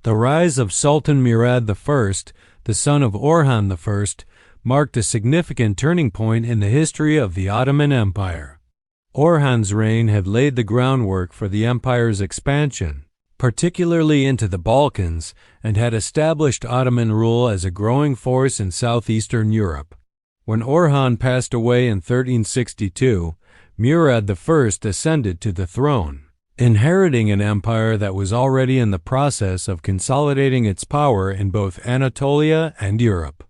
The rise of Sultan Murad I, the son of Orhan I, marked a significant turning point in the history of the Ottoman Empire. Orhan's reign had laid the groundwork for the empire's expansion, particularly into the Balkans, and had established Ottoman rule as a growing force in southeastern Europe. When Orhan passed away in 1362, Murad I ascended to the throne, inheriting an empire that was already in the process of consolidating its power in both Anatolia and Europe.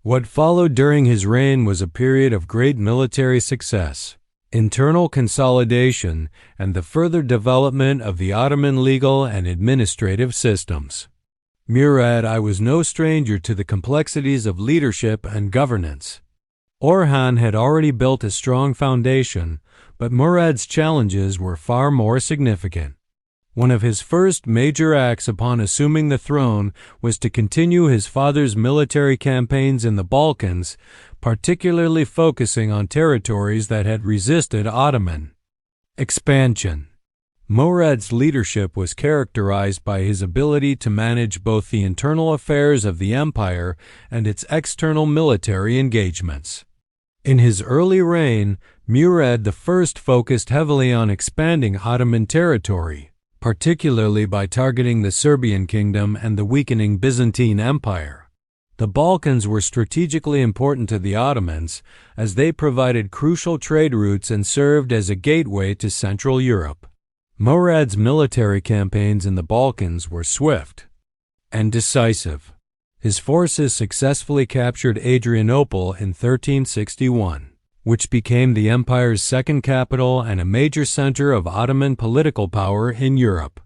What followed during his reign was a period of great military success, internal consolidation, and the further development of the Ottoman legal and administrative systems. Murad I was no stranger to the complexities of leadership and governance. Orhan had already built a strong foundation, but Murad's challenges were far more significant. One of his first major acts upon assuming the throne was to continue his father's military campaigns in the Balkans, particularly focusing on territories that had resisted Ottoman expansion. Murad's leadership was characterized by his ability to manage both the internal affairs of the empire and its external military engagements. In his early reign, Murad I focused heavily on expanding Ottoman territory, particularly by targeting the Serbian kingdom and the weakening Byzantine Empire. The Balkans were strategically important to the Ottomans, as they provided crucial trade routes and served as a gateway to Central Europe. Murad's military campaigns in the Balkans were swift and decisive. His forces successfully captured Adrianople in 1361, which became the empire's second capital and a major center of Ottoman political power in Europe.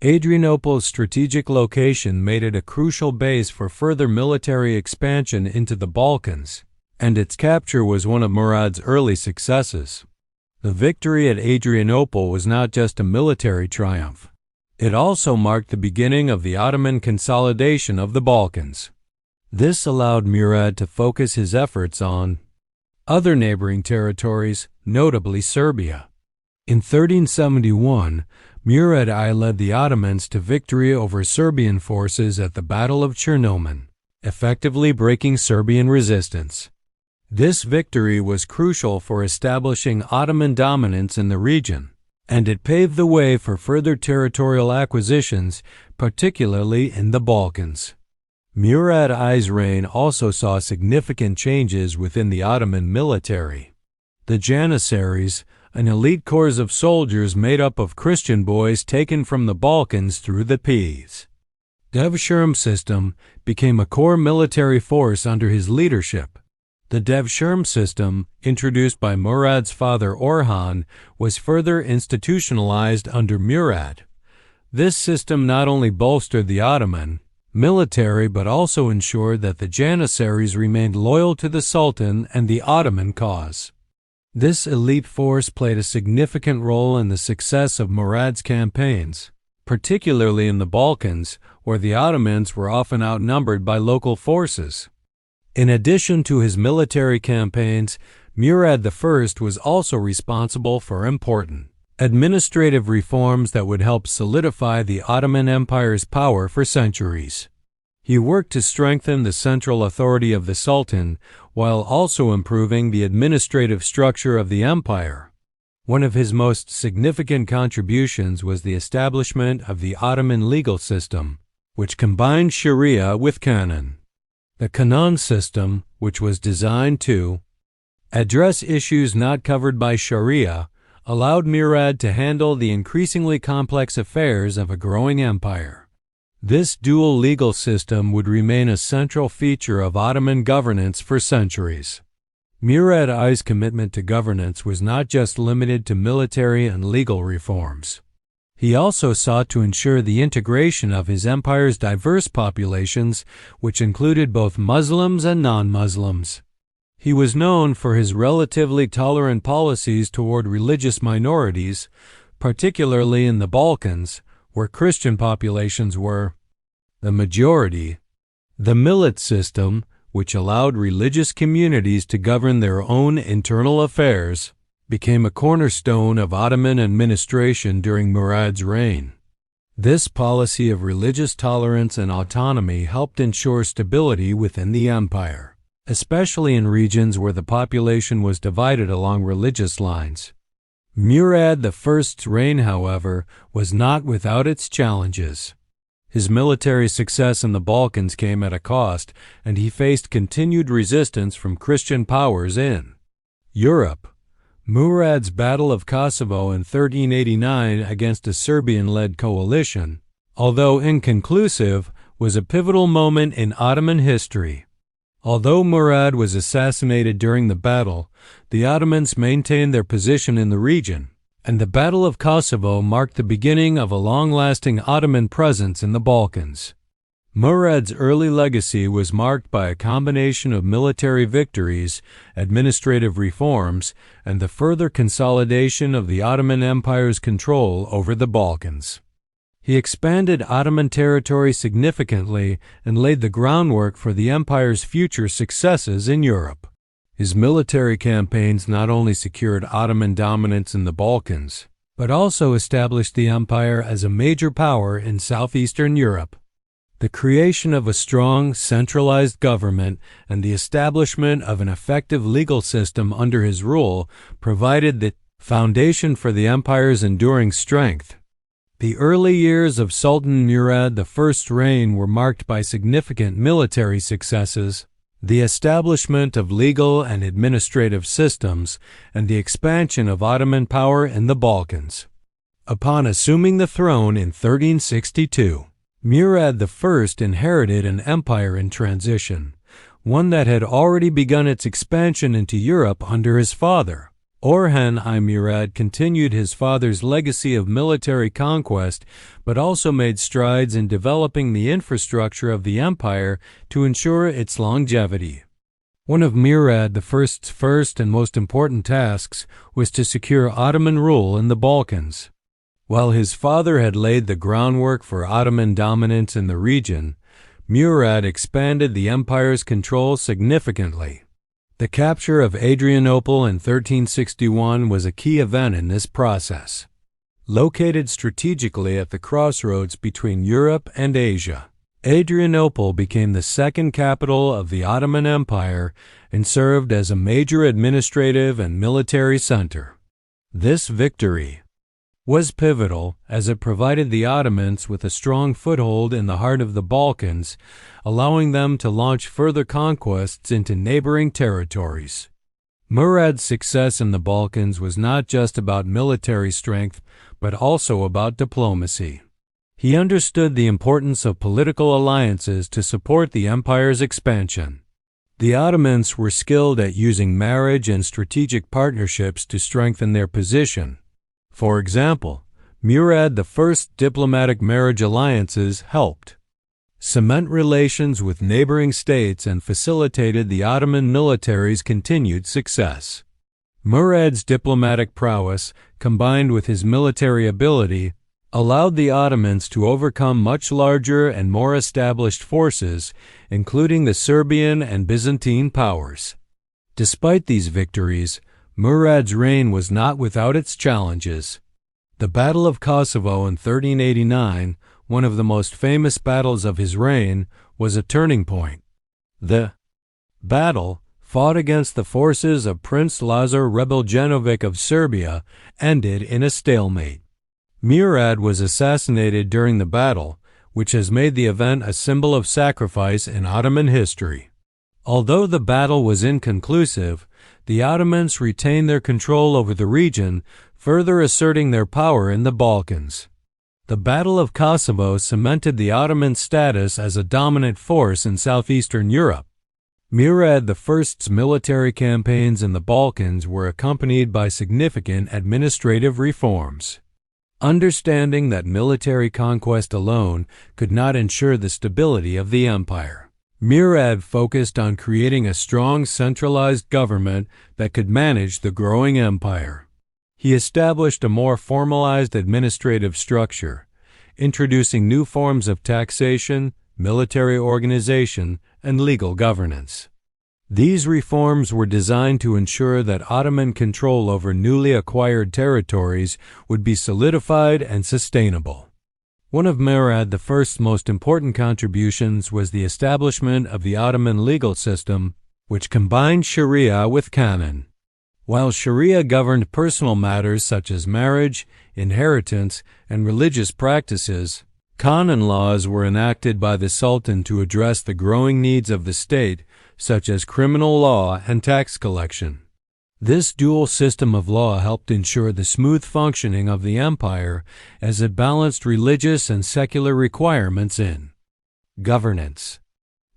Adrianople's strategic location made it a crucial base for further military expansion into the Balkans, and its capture was one of Murad's early successes. The victory at Adrianople was not just a military triumph. It also marked the beginning of the Ottoman consolidation of the Balkans. This allowed Murad to focus his efforts on other neighboring territories, notably Serbia. In 1371, Murad I led the Ottomans to victory over Serbian forces at the Battle of Chernomen, effectively breaking Serbian resistance. This victory was crucial for establishing Ottoman dominance in the region, and it paved the way for further territorial acquisitions, particularly in the Balkans. Murad I's reign also saw significant changes within the Ottoman military. The Janissaries, an elite corps of soldiers made up of Christian boys taken from the Balkans through the Peas. Devshirme system became a core military force under his leadership. The Devshirme system, introduced by Murad's father Orhan, was further institutionalized under Murad. This system not only bolstered the Ottoman military but also ensured that the Janissaries remained loyal to the Sultan and the Ottoman cause. This elite force played a significant role in the success of Murad's campaigns, particularly in the Balkans, where the Ottomans were often outnumbered by local forces. In addition to his military campaigns, Murad I was also responsible for important administrative reforms that would help solidify the Ottoman Empire's power for centuries. He worked to strengthen the central authority of the Sultan while also improving the administrative structure of the empire. One of his most significant contributions was the establishment of the Ottoman legal system, which combined Sharia with Canon. The Canon system, which was designed to address issues not covered by Sharia, allowed Murad to handle the increasingly complex affairs of a growing empire. This dual legal system would remain a central feature of Ottoman governance for centuries. Murad I's commitment to governance was not just limited to military and legal reforms. He also sought to ensure the integration of his empire's diverse populations, which included both Muslims and non-Muslims. He was known for his relatively tolerant policies toward religious minorities, particularly in the Balkans, where Christian populations were the majority. The millet system, which allowed religious communities to govern their own internal affairs, became a cornerstone of Ottoman administration during Murad's reign. This policy of religious tolerance and autonomy helped ensure stability within the empire, especially in regions where the population was divided along religious lines. Murad I's reign, however, was not without its challenges. His military success in the Balkans came at a cost, and he faced continued resistance from Christian powers in Europe. Murad's Battle of Kosovo in 1389 against a Serbian-led coalition, although inconclusive, was a pivotal moment in Ottoman history. Although Murad was assassinated during the battle, the Ottomans maintained their position in the region, and the Battle of Kosovo marked the beginning of a long-lasting Ottoman presence in the Balkans. Murad's early legacy was marked by a combination of military victories, administrative reforms, and the further consolidation of the Ottoman Empire's control over the Balkans. He expanded Ottoman territory significantly and laid the groundwork for the empire's future successes in Europe. His military campaigns not only secured Ottoman dominance in the Balkans, but also established the empire as a major power in southeastern Europe. The creation of a strong, centralized government and the establishment of an effective legal system under his rule provided the foundation for the empire's enduring strength. The early years of Sultan Murad I's reign were marked by significant military successes, the establishment of legal and administrative systems, and the expansion of Ottoman power in the Balkans. Upon assuming the throne in 1362, Murad I inherited an empire in transition, one that had already begun its expansion into Europe under his father. Orhan I Murad continued his father's legacy of military conquest, but also made strides in developing the infrastructure of the empire to ensure its longevity. One of Murad I's first and most important tasks was to secure Ottoman rule in the Balkans. While his father had laid the groundwork for Ottoman dominance in the region, Murad expanded the empire's control significantly. The capture of Adrianople in 1361 was a key event in this process. Located strategically at the crossroads between Europe and Asia, Adrianople became the second capital of the Ottoman Empire and served as a major administrative and military center. This victory was pivotal as it provided the Ottomans with a strong foothold in the heart of the Balkans, allowing them to launch further conquests into neighboring territories. Murad's success in the Balkans was not just about military strength, but also about diplomacy. He understood the importance of political alliances to support the empire's expansion. The Ottomans were skilled at using marriage and strategic partnerships to strengthen their position. For example, Murad I's diplomatic marriage alliances helped cement relations with neighboring states and facilitated the Ottoman military's continued success. Murad's diplomatic prowess, combined with his military ability, allowed the Ottomans to overcome much larger and more established forces, including the Serbian and Byzantine powers. Despite these victories, Murad's reign was not without its challenges. The Battle of Kosovo in 1389, one of the most famous battles of his reign, was a turning point. The battle, fought against the forces of Prince Lazar Rebelljanović of Serbia, ended in a stalemate. Murad was assassinated during the battle, which has made the event a symbol of sacrifice in Ottoman history. Although the battle was inconclusive, the Ottomans retained their control over the region, further asserting their power in the Balkans. The Battle of Kosovo cemented the Ottoman status as a dominant force in southeastern Europe. Murad I's military campaigns in the Balkans were accompanied by significant administrative reforms. Understanding that military conquest alone could not ensure the stability of the empire, Murad focused on creating a strong centralized government that could manage the growing empire. He established a more formalized administrative structure, introducing new forms of taxation, military organization, and legal governance. These reforms were designed to ensure that Ottoman control over newly acquired territories would be solidified and sustainable. One of Murad I's most important contributions was the establishment of the Ottoman legal system, which combined Sharia with canon. While Sharia governed personal matters such as marriage, inheritance, and religious practices, canon laws were enacted by the Sultan to address the growing needs of the state, such as criminal law and tax collection. This dual system of law helped ensure the smooth functioning of the empire as it balanced religious and secular requirements in governance.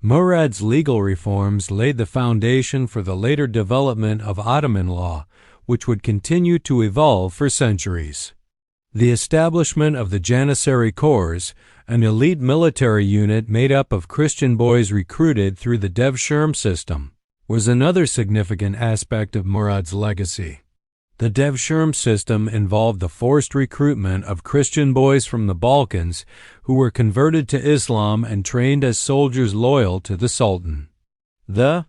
Murad's legal reforms laid the foundation for the later development of Ottoman law, which would continue to evolve for centuries. The establishment of the Janissary Corps, an elite military unit made up of Christian boys recruited through the Devshirme system, was another significant aspect of Murad's legacy. The Devshirme system involved the forced recruitment of Christian boys from the Balkans who were converted to Islam and trained as soldiers loyal to the Sultan. The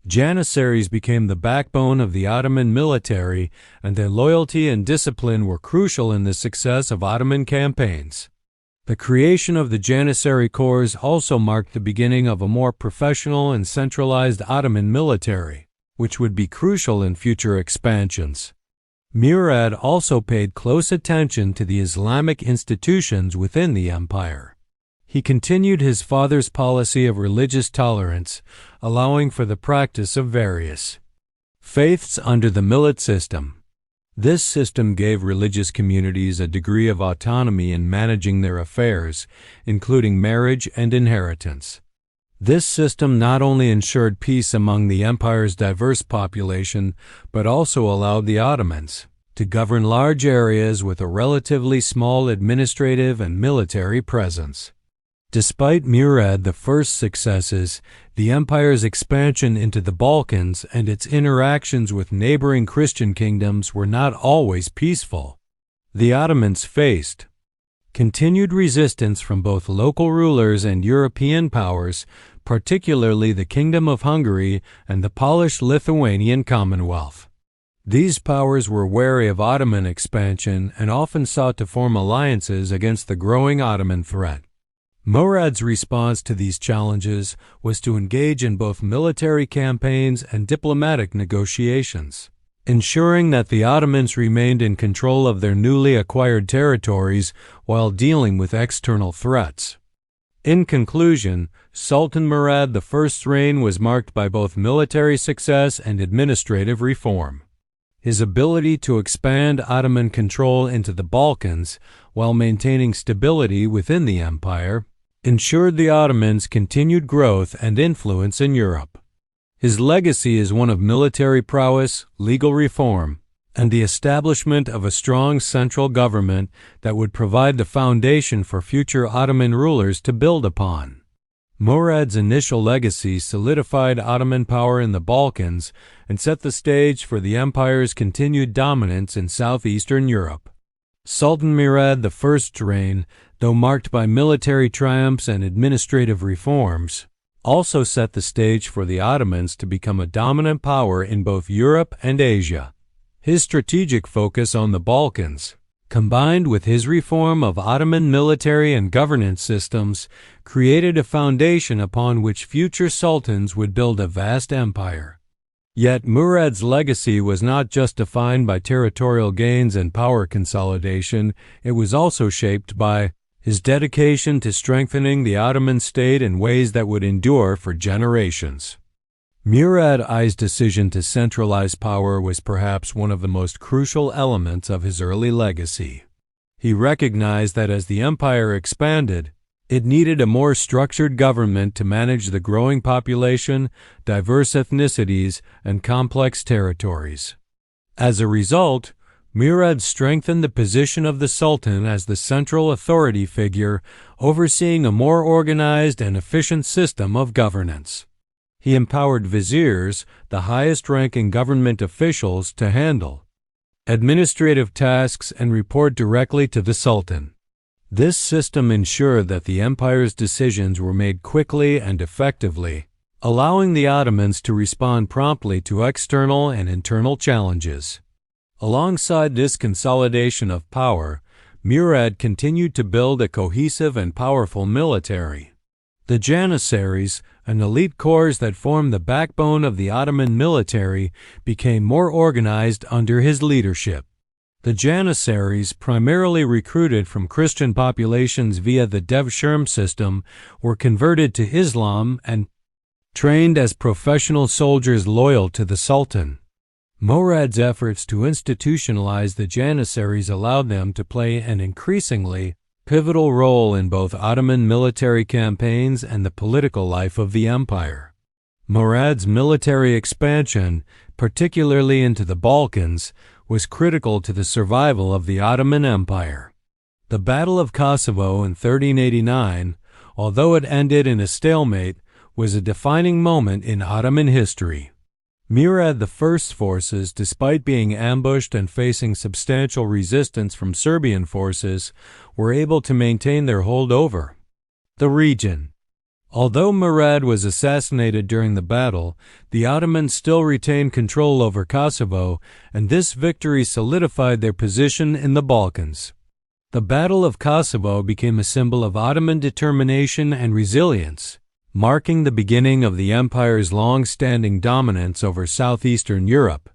Janissaries became the backbone of the Ottoman military, and their loyalty and discipline were crucial in the success of Ottoman campaigns. The creation of the Janissary Corps also marked the beginning of a more professional and centralized Ottoman military, which would be crucial in future expansions. Murad also paid close attention to the Islamic institutions within the empire. He continued his father's policy of religious tolerance, allowing for the practice of various faiths under the millet system. This system gave religious communities a degree of autonomy in managing their affairs, including marriage and inheritance. This system not only ensured peace among the empire's diverse population, but also allowed the Ottomans to govern large areas with a relatively small administrative and military presence. Despite Murad I's successes, the empire's expansion into the Balkans and its interactions with neighboring Christian kingdoms were not always peaceful. The Ottomans faced continued resistance from both local rulers and European powers, particularly the Kingdom of Hungary and the Polish-Lithuanian Commonwealth. These powers were wary of Ottoman expansion and often sought to form alliances against the growing Ottoman threat. Murad's response to these challenges was to engage in both military campaigns and diplomatic negotiations, ensuring that the Ottomans remained in control of their newly acquired territories while dealing with external threats. In conclusion, Sultan Murad I's reign was marked by both military success and administrative reform. His ability to expand Ottoman control into the Balkans while maintaining stability within the empire ensured the Ottomans' continued growth and influence in Europe. His legacy is one of military prowess, legal reform, and the establishment of a strong central government that would provide the foundation for future Ottoman rulers to build upon. Murad's initial legacy solidified Ottoman power in the Balkans and set the stage for the empire's continued dominance in southeastern Europe. Sultan Murad I's reign, though marked by military triumphs and administrative reforms, also set the stage for the Ottomans to become a dominant power in both Europe and Asia. His strategic focus on the Balkans, combined with his reform of Ottoman military and governance systems, created a foundation upon which future sultans would build a vast empire. Yet Murad's legacy was not just defined by territorial gains and power consolidation, it was also shaped by his dedication to strengthening the Ottoman state in ways that would endure for generations. Murad I's decision to centralize power was perhaps one of the most crucial elements of his early legacy. He recognized that as the empire expanded, it needed a more structured government to manage the growing population, diverse ethnicities, and complex territories. As a result, Murad strengthened the position of the Sultan as the central authority figure, overseeing a more organized and efficient system of governance. He empowered viziers, the highest-ranking government officials, to handle administrative tasks and report directly to the Sultan. This system ensured that the empire's decisions were made quickly and effectively, allowing the Ottomans to respond promptly to external and internal challenges. Alongside this consolidation of power, Murad continued to build a cohesive and powerful military. The Janissaries, an elite corps that formed the backbone of the Ottoman military, became more organized under his leadership. The Janissaries, primarily recruited from Christian populations via the Devshirme system, were converted to Islam and trained as professional soldiers loyal to the Sultan. Murad's efforts to institutionalize the Janissaries allowed them to play an increasingly pivotal role in both Ottoman military campaigns and the political life of the empire. Murad's military expansion, particularly into the Balkans, was critical to the survival of the Ottoman Empire. The Battle of Kosovo in 1389, although it ended in a stalemate, was a defining moment in Ottoman history. Murad I's forces, despite being ambushed and facing substantial resistance from Serbian forces, were able to maintain their hold over the region. Although Murad was assassinated during the battle, the Ottomans still retained control over Kosovo, and this victory solidified their position in the Balkans. The Battle of Kosovo became a symbol of Ottoman determination and resilience, marking the beginning of the empire's long-standing dominance over southeastern Europe.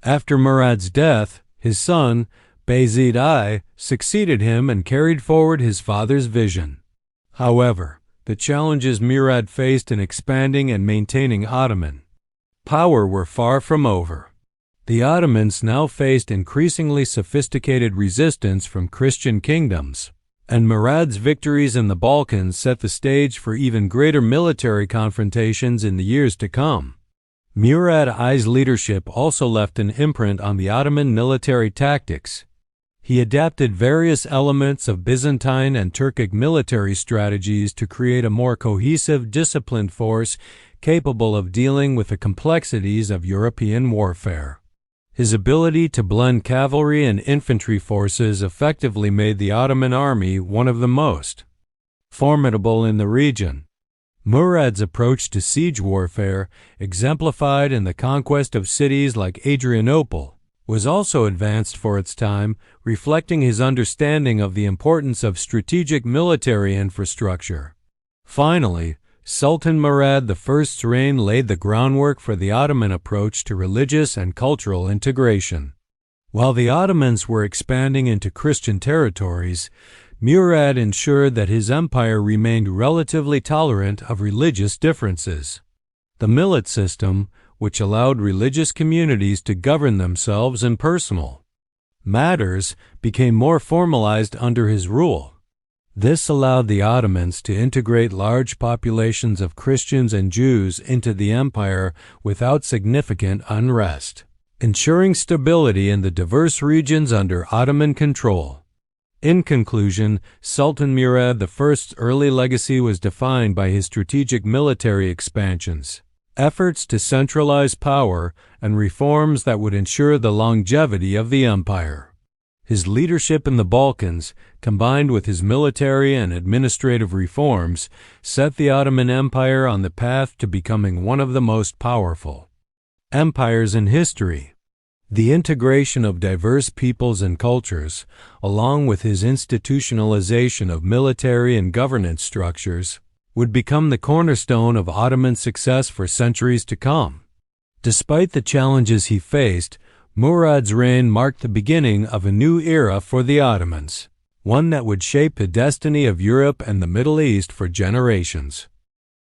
After Murad's death, his son, Bayezid I, succeeded him and carried forward his father's vision. However, the challenges Murad faced in expanding and maintaining Ottoman power were far from over. The Ottomans now faced increasingly sophisticated resistance from Christian kingdoms, and Murad's victories in the Balkans set the stage for even greater military confrontations in the years to come. Murad I's leadership also left an imprint on the Ottoman military tactics. He adapted various elements of Byzantine and Turkic military strategies to create a more cohesive, disciplined force capable of dealing with the complexities of European warfare. His ability to blend cavalry and infantry forces effectively made the Ottoman army one of the most formidable in the region. Murad's approach to siege warfare, exemplified in the conquest of cities like Adrianople, was also advanced for its time, reflecting his understanding of the importance of strategic military infrastructure. Finally, Sultan Murad I's reign laid the groundwork for the Ottoman approach to religious and cultural integration. While the Ottomans were expanding into Christian territories, Murad ensured that his empire remained relatively tolerant of religious differences. The millet system, which allowed religious communities to govern themselves in personal matters, became more formalized under his rule. This allowed the Ottomans to integrate large populations of Christians and Jews into the empire without significant unrest, ensuring stability in the diverse regions under Ottoman control. In conclusion, Sultan Murad I's early legacy was defined by his strategic military expansions, efforts to centralize power, and reforms that would ensure the longevity of the empire. His leadership in the Balkans, combined with his military and administrative reforms, set the Ottoman Empire on the path to becoming one of the most powerful empires in history. The integration of diverse peoples and cultures, along with his institutionalization of military and governance structures, would become the cornerstone of Ottoman success for centuries to come. Despite the challenges he faced, Murad's reign marked the beginning of a new era for the Ottomans, one that would shape the destiny of Europe and the Middle East for generations.